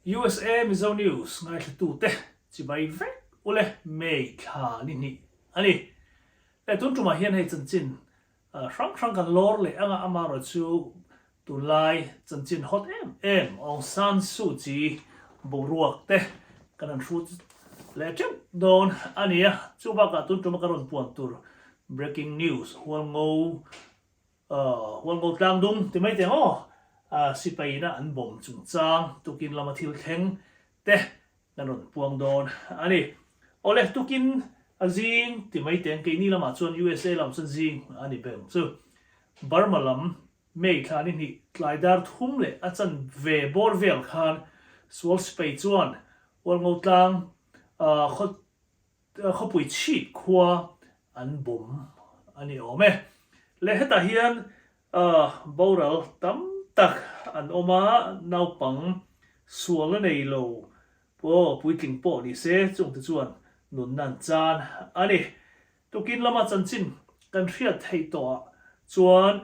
USA Mizo News ไงตูเตจิบายเวกอุเลเมคานี่อันนี้แต่ตุนจุมาเฮียนให้จันจินครั้งกันลอร์เลยอ่ะมารจูตุลายจันจินฮอตองซานซูจีบรวกเตกันนั้นฟูและจับโดนอันนี้จูบากตุนจุมาการันปวนตัว breaking news หัวงูกลางดุงที่ไม่เต็งสิไปนะอันบ่มจุงจางตุกินลามาทิลแข็งเตะนั่นนปวงโดนอันนี้โอเลตุกินจิงที่ไม่เต็งกินนี่ละมาชวน USA ลำสันจิงอันนี้เป็นซึ่งบาร์มาลำไม่ขานี่นี่ลายดาร์ทุ่มเลยอาจารย์เวบอร์เวลขานสวอลสไปจวนวันงูกลางเขาปุยชีดขัวอันบ่มอันนี้โอเมและเหตุเฮียนบอร์เรลตั้มตักอันออกมานาวปังส่วนในโลปุยกิ่งโปนี่เสจงที่จวนนุนนันจานอันนี้ตุกินละมาจันจินกันเรียดให้ตัวจวน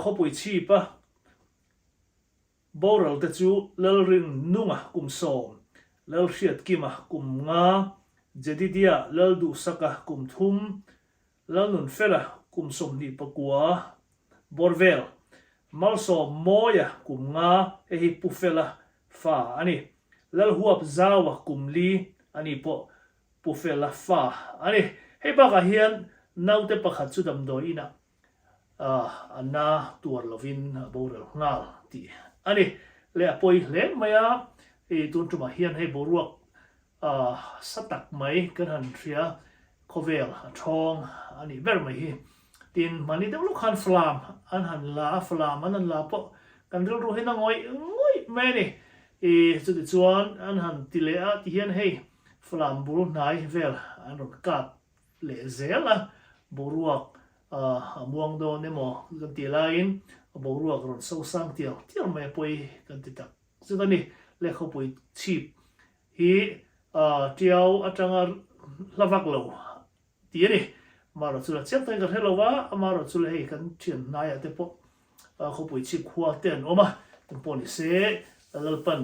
เขาปุยชีปะบอร์เรลแต่จูเลลริงนุ่งกุมโซมเลลเรียดกิมกุมงาเจดีเดียเลลดูสักกุมทุ่มเลลนุนเฟละกุมสมนี่ปะกัวบอร์เวลmal so moya kum nga hi pufela fa ani lal huap zawa kum li ani po pufela fa ani hei ba ka hian naute pakhat chu dam do ina anna tur lovin borel ngal ti ani le apoi le maya tun tuma hian hei boruak satak mai kan han thria khovel thong ani ber mai hi tin mani deuh lu khan flam an han la flam an la po kan ru ru hena ngoi me ni chu ti chuan an han ti le a ti hian hei flam bur nai vel an ro kap le zela boruak muang do nemo kan ti lain boruak ron so sang tial me poi kan ti tak chu ni le kho poi chip hi tiao atanga lavak lo ti niมาเราสุดเช็คตัวกันให้เราว่ามาเราสุดให้กันเทียนนายแต่พวกเขาไปชิบขวดเต้นออกมาเป็นปนิเซ่แล้วเป็น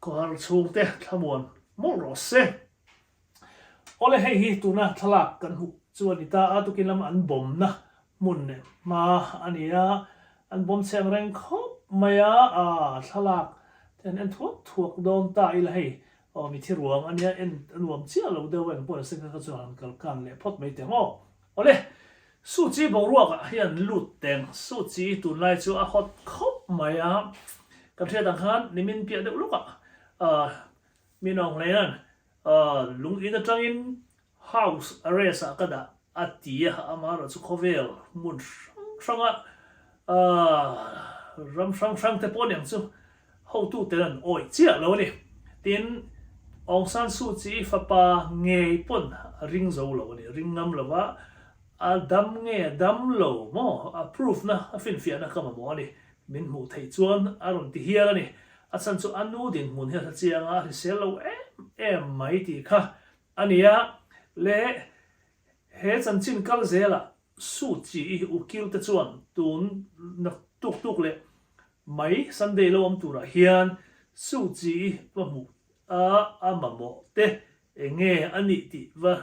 เขาหาชูเต้ทั้งมวลมอลรสเซ่โอเลยให้ฮีตัวน่ะทลากกันหุส่วนนี้ตาตุกินลำอันบ่มนะมุนเนี่ยมาอันนี้อันบ่มเสียงแรงครบไม่ทลากแต่อันถูกโดนตาอีเลยมีที่รวมอันนี้อันรวมเชื่อเราเดินไปปนิเซ่ก็จะหันกันเลยพอดไม่เต็มโอเลสูจีบรัวกเฮียนลุดแดงสูจีตุนไลจูอาฮอตคบมากับเทียต่างกันนี่มินเปียเด็กลูกมีน้องเลยนั่นลุงอินจังอิน house arrest ก็ได้อัดตีอามาเราสุขเวลมุนช่างรำช่างแต่ปนอย่างจู่เขาตู้เตือนโอ้ยเจี๊ยแล้วนี่ทีนองซานสูจีฟ้าปาเงยปนริงโซแล้วนี่ริงงำแล้วว่าดัมเงี้ยดัมโลมproof นะฟินเฟียนะก็มาบอกนี่มินหูไทยจวนอารมณ์ที่เฮียแล้วนี่อาจารย์จะอันนู้ดินมุนเฮียทัศเจียงที่เซลล์ไม่ดีค่ะอันนี้เละเฮจันจินกัลเซล่ะสูจีอุกิลตะจวนตุนนักตุกเละไม่สันเดย์ลมตัวเฮียนสูจีปะมุมาโมเตเงี้ยอันนี้ที่ว่า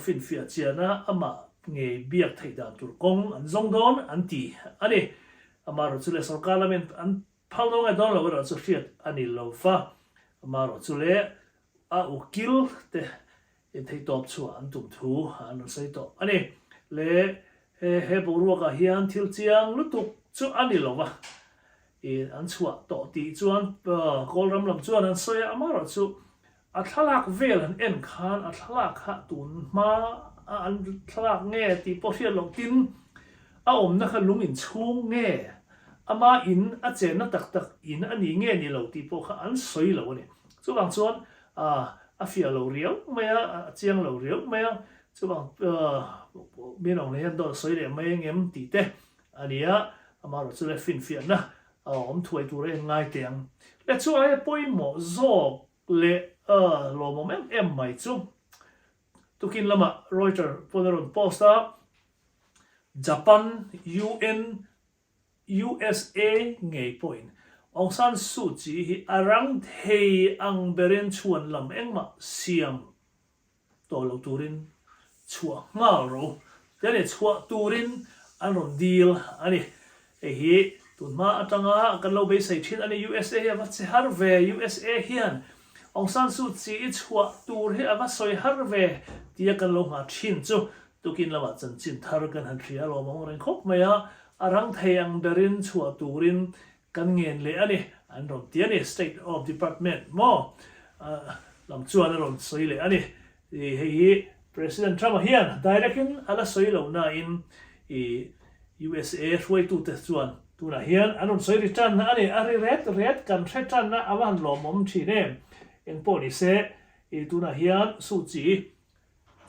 ฟินเฟียเจียนะมาเงยเบียกไทยดานตุรกงอันซงดอนอันตีอันนี้มาเราจุเลสกาลามินอันพัลโลงไอดอนเราเราจะเฟียดอันนี้เราฟ้ามาเราจุเลอุกิลเตไทยตอบชัวอันตุ่มทูอันนั้นใส่ตอบอันนี้เลเฮบรัวกับเฮียนทิลเจียงลุตุกชัวอันนี้เราว่าอันชัวต่อตีจวนกอลรำลำจวนอันใส่มาเราจุอัตลักเวลอันเอ็นคานอัตลักหัตุนมาอันทลากแง่ตีพอเทียนลงตินอมนักลุงอินชูงแง่มาอินเจนนักตักอินอันนี้แง่นี่เราตีพออันสวยเราเนี่ยส่วนบางส่วนเฟียเราเรียวไม่เจียงเราเรียวไม่ส่วนบางมีน้องเนี่ยตัวสวยเลยไม่เงี้ยตีเตอันนี้มาเราจะเลยฟินเฟียนนะถวยตัวเองง่ายเตียงและช่วยปอยหมอโซเลโลโมเมนต์ไม่จุตุกินละมาโรยเตอร์พอดรุนโพสต์ญี่ปุ่น UN USA ไงพอยน์ Aung San Suu Kyi hi arang thei ang berin chuan lam engma siam to lo turin chua ngal ro tene chua turin an ron deal ani hi tunma atanga kan lo be sai thin ani USA ava che har ve USA hian Aung San Suu Kyi chua tur hi ava soi har ve tia kan lo ma thin chu tukin lama chan chin thar kan han thria lo mong ren khop maya arang thei ang berin chua turin kan ngen le ani an ron tiani State of Department mo lam chuan ron soi le ani hi President Trump hian directin ala soi lo na in USA roi tu te chuan tuna hian an ron soi return na ani ari red kan return na awan lo mom thi ne eng poni se tuna hian Suu Kyi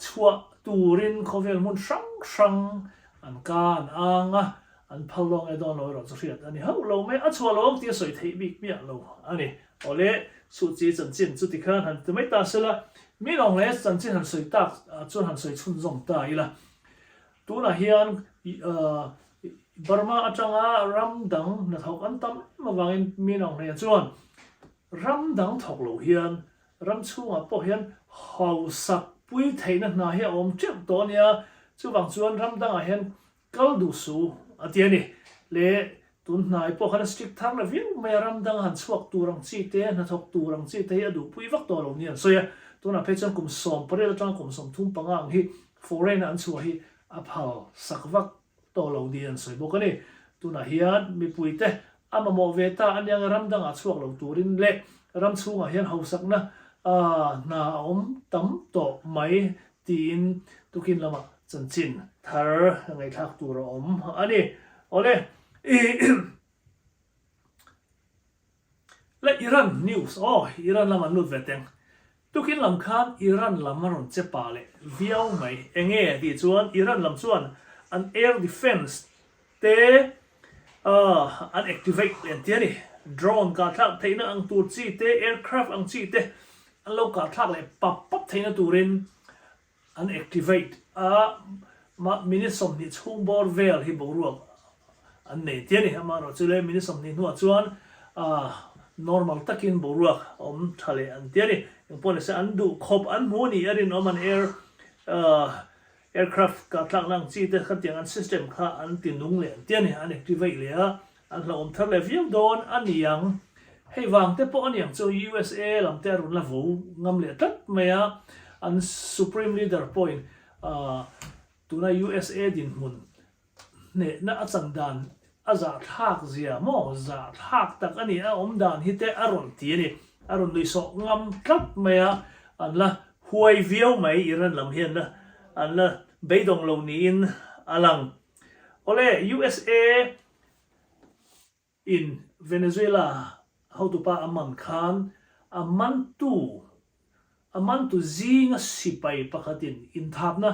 chua turin khovel mun sang an kan anga an phalong edon lo ro chriat ani ho lo me a chua lo ti soi thei bik bia lo ani ole Suu Kyi chan chin chu ti khan han tumai ta sela mi long le chan chin han soi tak chun han soi chun zong ta ila tuna hian Burma atanga ramdang na thok an tam mawangin mi long le chuan ramdang thok lo hian ram chunga po hian hau sak pui theina na hi om chep to nia chu wang chuan ramdang a hian kal du su atiani le tun nai po khan strict thang la view me ramdang han chuak turang chi te na thok turang chi te adu pui vak to lo nian so ya tuna pechang kum som pare la tang kum som thum pangang hi foreign an chu hi aphal sakvak to lo dian soi bokani tuna hian mi pui te ama mo veta anyang ramdang a chuak lo turin le ram chunga hian hausak na na om tam to mai tin tukin lama chan chin thar ngai thak tur om ani ole le Iran news Iran lama nut veteng tukin lam khan Iran lamaron chepa le viau mai enge ti chuan Iran lam chuan an air defense te an activate len tiani drone ka thak theina ang tur chi te aircraft ang chi te an lo ka thak le pap theina turin an activate minisom ni chung bor vel hi boruak an nei tiani amaro chule minisom ni nuwa chuan normal takin boruak om thale an tiani pon se an du khop an moni arin om an aircraft ka thak lang chi te khatiang an system kha an tinung le tiani an activate le an la om thar le viam don an yang hei wang te po an yang chu USA lam te run la vo ngam le tat maya an supreme leader point tuna USA din mun ne na achang dan aza thak zia mo za thak tak ani a om dan hi te aron ti ni aron lui so ngam tlat maya an la huai viau mai Iran lam hian na an la beidong lo ni in alang ole USA in Venezuela how to pa aman khan aman tu zinga sipai pakatin in thap na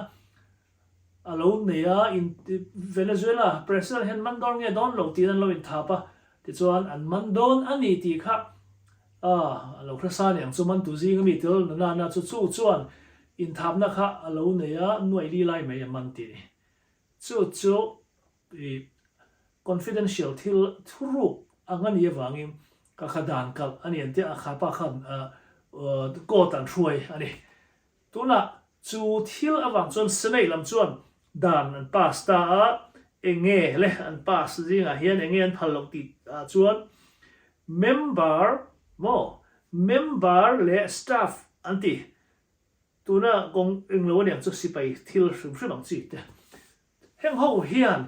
alone neya in Venezuela president hen mandon nge don lo ti lo in thapa ti chuan an mandon ani ti kha lo khrasan yang chu man tu zinga mi tel na chu chuan in thap na kha alone neya nuai li lai mai man ti chu confidential thil thuru angani wangin ka khadan kal ani ante a khapa khan ko tan throi ani tuna chu thil awang chon senai lam chuan dan an pasta enge le an pas zinga hian enge an phalok ti chuan member le staff anti tuna gong englo ne chu sipai thil hrim ang chi te heng ho hian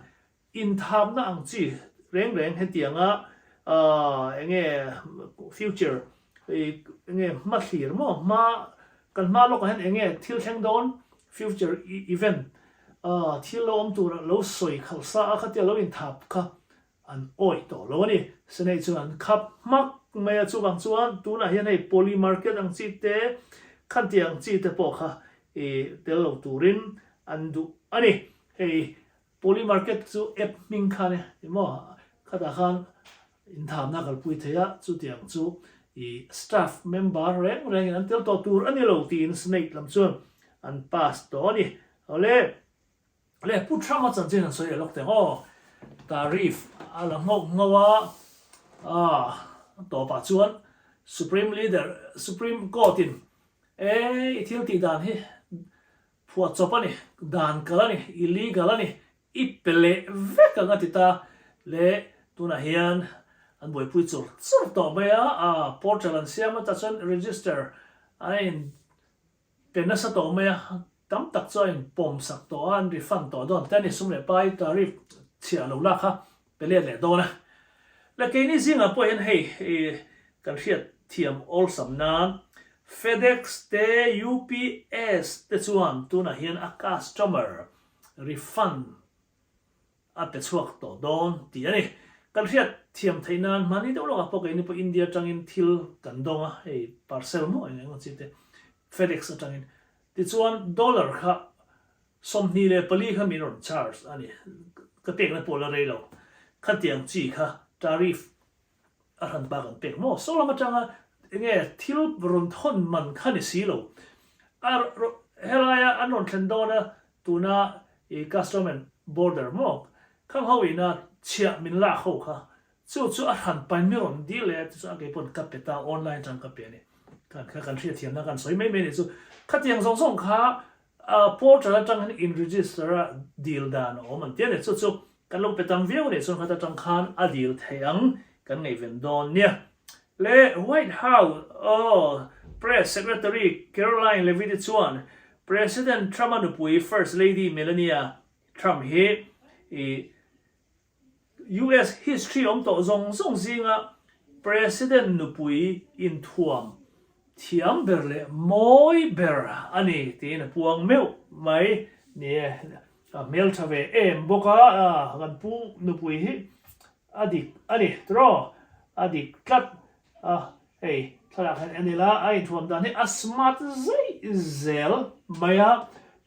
in tham na ang chi reng he tianga enge future enge ma thlir mo ma kan ma lo kan enge thil theng don future event thil lo om tur lo soi khalsa a khatia lo in thap kha an oi to lo ni senai chuan khap mak me chu bang chuan tuna hian hei poly market ang chi te khan tiang chi te po kha tel lo turin an du ani hei poly market chu app ming kha ne mo khata khan in tham na kal pui theya chu tiang chu staff member reng an tel to tur ani lo tin snake lam chuan an pass to ni le pu trama chan chen so ye lok te tarif ala ngok ngawa ต่อปะจวน Supreme Leader Supreme Court ทิลติดานเฮพวกจบนี่ดานกันแล้วนี่ illegal แล้วนี่อีเปเล่เวกันกันติตาเล่ตัวน่ะเฮียนอันบ่อยพูดสุดต่อไปPortland เสียมันจะจน register เป็นนักสตอไหมตั้มตักจอยปมสักตัวอันรีฟันตัวดอนแต่นี่สมเลยไปตารีเชียร์ลูกลักฮะเป็นเรื่องเล็กโดนะและแค่นี้จริงอ่ะพอเห็นให้การเชียร์ทีม all สำนัก FedEx เต UPS เตชวนตัวน่ะเห็นอากาศจอมรีฟันอันเป็นช่วงตัวดอนที่นี่การเชียร์ทีมไทยนั้นมันนี่ตัวเราพวกนี้พวกอินเดียจังอินทิลกันดงอ่ะparcel มั้งอย่างเงี้ยสิเตFedEx จังอินที่ส่วนดอลลาร์ค่ะสมนี่เลยผลิตเขามีรอนชาร์จอันนี้ก็เปกในโพลาร์เรลขัดเตียงจีค่ะทาริฟอาหารบากันเปกโม่โซลามาจังเงี้ยทิลรอนทอนมันขันสีโลเฮลายอันนนเทนโดนะตัวน่ะcustomer border โม่ข้างเขาอีน่ะเชียมินลาเขาค่ะจู่อาหารไปไม่รอนดีเลยจู่อาเก็บผลกับเปตาออนไลน์จังกับเปนี่การเชียร์ทีมนักการสวยไม่เนี่ยจู่ขัดเตียงส่งค่ะพอจะจังหัน in register ดีลดานอ๋อมันเตี้ยเนี่ยจู่กันลงไปทำวิวเนี่ยส่วนเขาจะจังคันดีลเทียงกันไงเวนดอนเนี่ยเล่ White House Press Secretary Caroline Levitt ชวน President Trump นุปุย First Lady Melania Trump เฮUS history อมต่อส่งซิงอ่ะ President นุปุย in ท่วมเทียมเบอร์เลยมอยเบอร์อันนี้ที่น่ะพวงเมลไม่เนี่ยเมลชาเวบอกกันผู้นุปุยอดีตรออดีตกัดถ้าอยากเห็นอันนี้ละท่วมด้านนี้สมาร์ทเซลไม่ยั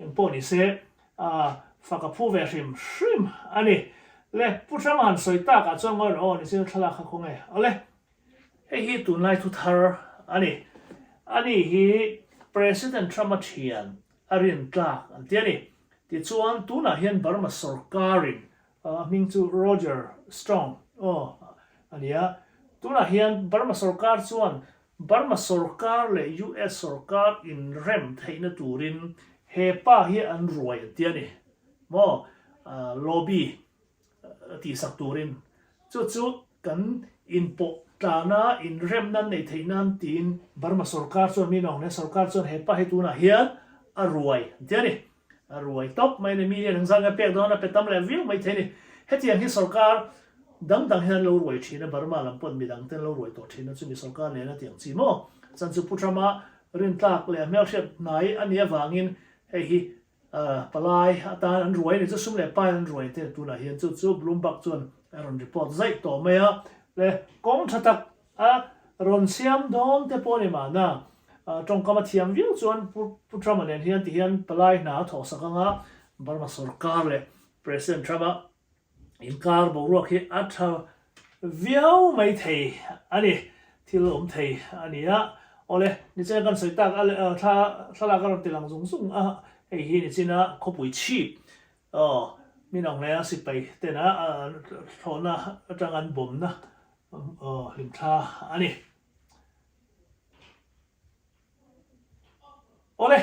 งพวกนี้เสียฟังกับผู้เวชิมอันนี้เลยผู้ชมันสวยตากับจ้องกันนี่เสียถ้าอยากคงเอาเลยฮิตุนไลทุทาร์อันนี้ฮี President Trump เทียนอารินกลากอันเดียนี่ที่ชวนตัวน่ะเห็นบาร์มาสุรการินมิงจูโรเจอร์สตรองอันนี้ตัวน่ะเห็นบาร์มาสุรการชวนบาร์มาสุรการเลย US สุรการอินเรมไทยนตูรินเฮป้าเฮอันรวยอันเดียนี่ลอบบี้ที่สักตูรินจู่กันอินโปตานาอินเรมนั้นในไทยนั้นตีนบาร์มาสุรการส่วนมีน้องเนี่ยสุรการส่วนเฮป้าให้ตัวน่ะเฮียอรวยเดี๋ยวนี้อรวยท็อปไม่ในมีเรื่องสังกัดเปียกโดนเป็นตำแหน่งวิวไม่ใช่นี่เฮ็ดอย่างที่สุรการดังเฮียเรารวยทีนะบาร์มาลำปนมีดังเต้นเรารวยตัวทีนะซึ่งมีสุรการเนี่ยนะเตียงซีโม่สันสุพุทธมาเรื่องตากเลยเมื่อเช้าไหนอันนี้วางินปลายตาอันรวยเนี่ยจะสุ่มเลยไปอันรวยเต้ตัวน่ะเฮียจู่บลูมบักจวนรอนรีพอร์ตใจต่อไม่เลยกองทัพรอนเซียมดอนเตปอนิมานะตรงกับมาเทียมวิวจวนผู้ทำมันเฮียนที่เฮียนปลายหนาถอดสักงะบาร์มาสุรการเลย President Trump อินการบอกว่าคืออัฐวิวไม่เทอันนี้ที่ลมเทอันนี้โอเลยนี่จะกันสุดตากถ้าเราการติดหลังสูงไอ้ที่นี่สินะเขาปุ๋ยชีพมีน้องเนี่ยสิไปแต่นะโทนนะจังอันบ่มนะลิมทาอันนี้โอเลย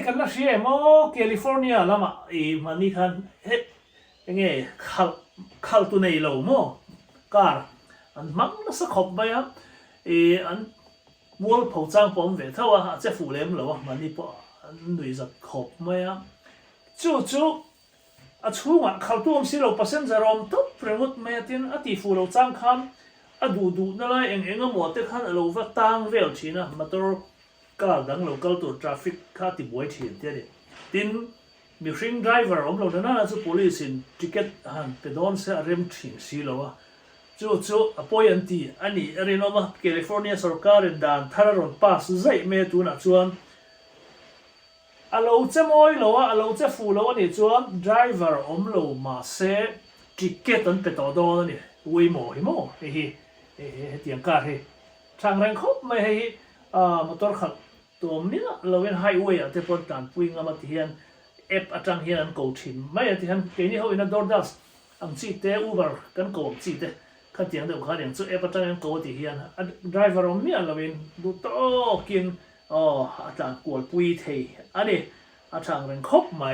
กันละเชียโมแคลิฟอร์เนียละมามันนี่คันยังไงขัลตัวในโลโมการอันมังน่าสักขบไปอันวอลผู้จ้างผมเวทว่าจะฟูเล่มหรือว่ามันนี่ปะหน่วยจะขบไหมจู่ช่วงขัลตัวผมสิเราเปอร์เซ็นต์จะรอมทุบเรื่องว่าไม่ตินที่ฟูเราจ้างคันดูนั่นแหละเองหมดที่คันเราว่าตั้งเวลชีนะมาตัวก็ดังเราก็ตัวทราฟิกค่าติดไว้ที่เดียวตินมีชิงไดรเวอร์ผมเราเนี่ยน่าจะ police ทิเก็ตหันไปโดนเสียเริ่มชิงสิแล้วจู่พอยันตีอันนี้เรื่องว่าแคลิฟอร์เนียสุรการินด่านทาร์รอนพาสใจเมตุนักชวนเราจะมอยเราเราจะฟูเราเนี่ยชวนไดรเวอร์ผมเรามาเสียทิเก็ตอันไปต่อโดนนี่วิ่งโม่เตียงการทางแรงคบไม่ให้มอเตอร์ขับตัวนี้เราเป็นไฮเวย์ที่พอดการวิ่งมาที่เฮียนอาจารย์เฮียนโกชิมไม่ที่เฮียนเกี่ยนี้เขาเป็นดอร์ดัสอังซีเตอูเบอร์กันโกจีเตข ขัดเถียงเดิมขัดเถียงสุดเอประจันยังโตตีเฮียนdriver เมียเราเป็นดูโตกินอาจารย์กวดปุยเทอันนี้อาจารย์เป็นคบไหม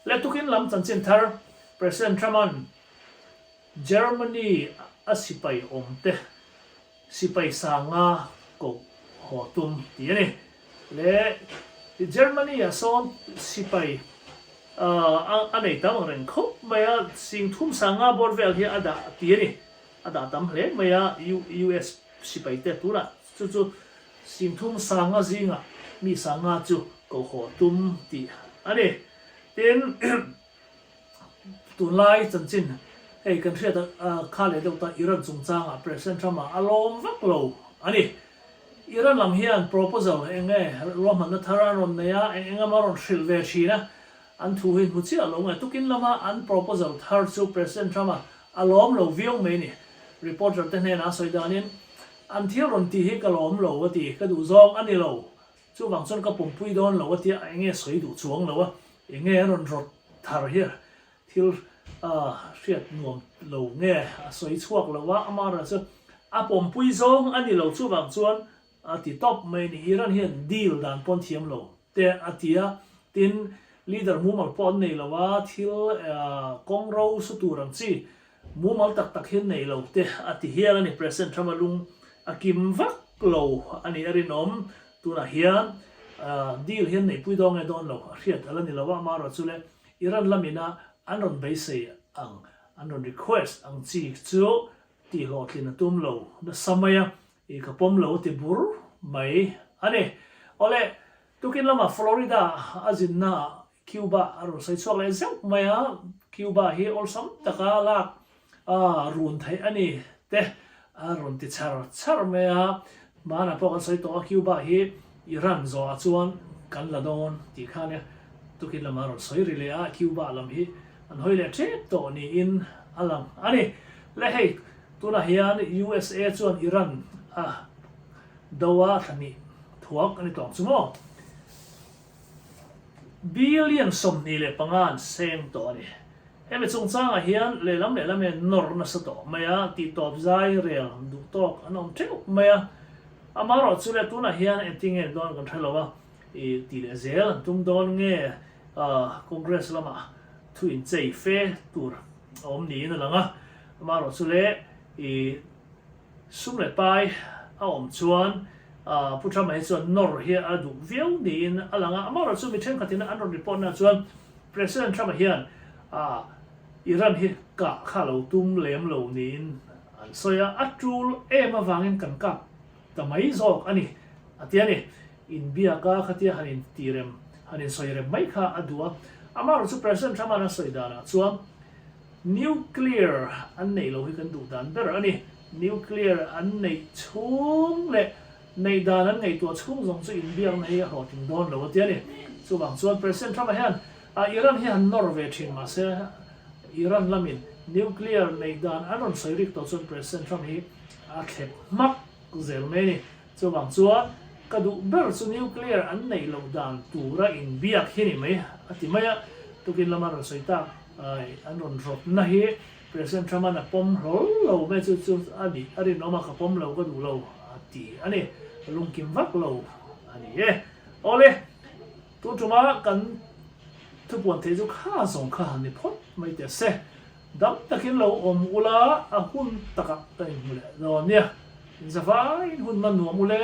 และทุกินลำจันเซนเตอร์ President Trump Germany สิไปเตสิไปสร้างกบหัวตุ่มตีนี่และ Germany ส่วนสิไปอันนี้ตั้งเรื่องคบไม่สิ่งทุ่มสร้างบริเวณที่อันดับตีนี่อันดับตั้งเลยไม่US สิไปเตตัวละจู่สิ่งทุ่มสร้างจริงมีสร้างจู่กบหัวตุ่มตีอันนี้เป็นตัวไล่จันจินเฮ้ยกันเชื่อข้าเลยตัวอิรันจงจางPresident Trumpอารมณ์วักโลอันนี้อิรันลำเฮียน proposal เองไงรวมมันนัทรานนเนี่ยเองมารอนชิลเวชีนะอันทูหินมุจิอารมณ์ไงทุกินลำมาอัน proposal ทาร์จู President Trump อารมณ์โลวิวไม่นี่ reporter เต้นเนี่ยนะสวยดานินอันที่รอนตีให้กระลมโลว่าตีก็ดูซองอันนี้โลจู่บางส่วนก็ปุ่มปุยโดนโลว่าตีเองไงสวยดูช่วงโลว่าเองไงรอนรถทาร์เฮียที่เสียดงวงเหลวเงี้ยสวยชั่วหรือว่าอามาระซึ่งผมปุยซองอันนี้เราช่วยบางส่วนที่ท็อปไม่นี่อิรันเห็นดีลด้านปนเทียมเราแต่ที่ตินลีดเดอร์มูมัลปนนี่เราว่าที่กองเราสุดตัวรังสีมูมัลตักเห็นนี่เราแต่ที่เฮียนี่ President Trump ลุงกิมวักเราอันนี้อรินอมตัวน่ะเฮียดีลเห็นนี่ปุยดองไงโดนเราเสียดอะไรนี่เราว่ามาระสุเลยอิรันละมินะอันนั้นไปเสียอันนั้น request อันจีจูที่หลอดลินตุ้มเราแต่สมัยอีกพอมเราที่บุรไม่อันนี้โอเล่ทุกินละมาฟลอริดาอาจินนาคิวบาอารมณ์ใส่ช่วงเลยเจ้าไม่คิวบาเฮออลซัมตะกาลักรุนไทยอันนี้แต่รุนที่ชาร์ไม่มาหน้าพวกกันใส่ตัวคิวบาเฮอิรันโซอาชวนกันละโดนที่ข้าเนี่ยทุกินละมารุนใส่ริเลยคิวบาลำเฮอันหอยเล่เจ็บตัวนี้อินอลังอันนี้และให้ตัวน่ะเฮียน USA ชวนอิรันดาวาทันนี้ทวกอันนี้ตรงสมมติบิลเลียนสมนี่เลยปังงานเซมตัวนี้เฮ้ยเป็นสงสารเฮียนเลยลำเนี่ยนอร์นัสตัวไม่ติดต่อใจเรียลดูตอกอันนั้นเจ้าไม่อามารอดสุดเลยตัวน่ะเฮียนเอ็นติ้งเอ็นโดนกันเท่าไหร่วะตีเลเซลตุ้มโดนเงี้ยคอนเกรสละมาทุนใจเฟตัวนี้นั่นแหละอามารอดสุดเลยสุ่มเลยไปชวนผู้ชมให้ชวนนอร์เฮียดูวิวนี่อะไรเงี้ยอามาเราสุ่มไปเช่นกันที่นั่นอันนั้นรีพอร์ตนะชวน President Trump เฮียนอิรันเฮียกะข้าเราตุ้มเลี้ยมเรานี่อันสอยอัดจูลมาวางกันกับแต่ไม่จอกอันนี้ที่นี่อินเบียกะขัดที่ฮันน์ตีเรมฮันน์สอยเรมไม่ข้าอัดตัวอามาเราสุ่ม President Trump นั้นสอยดานะชวนนิวเคลียร์อันนี้เราให้กันดูดันแต่อันนี้นิวเคลียร์อันนี้ชุ่มเลยในด้านนั้นไงตัวชุ่มส่งสู่อินเดียในหอถึงโดนแล้วที่นี่ส่วนบางส่วน President Trump เห็นอิรันเห็นนอร์เวย์ชินมาเสียอิรันละมินนิวเคลียร์ในด้านอันนั้นใส่ริกตัวส่วน President Trump เห็นเข็บมักกุเซลเมนี่ส่วนบางส่วนกระดูกเบอร์ส่วนนิวเคลียร์อันนี้เราด้านตัวระอินเดียเห็นไหมที่ไม่ตุกินละมันเราใส่ตาอันนั้นรบนะเฮ President Trump น่ะปมเราไม่จู่ๆอันนี้น้องมาขับปมเราก็ดูเราที่อันนี้ลุงกิมวักเราอันนี้โอเล่ตัวจุมากันทุกวันที่จะข้าส่งข้านี่พอดไม่แต่เสดำตะกินเราอุลาหุ่นตะกักเต็มเลยตอนเนี้ยจะฟ้าหุ่นมันหนัวมุเล่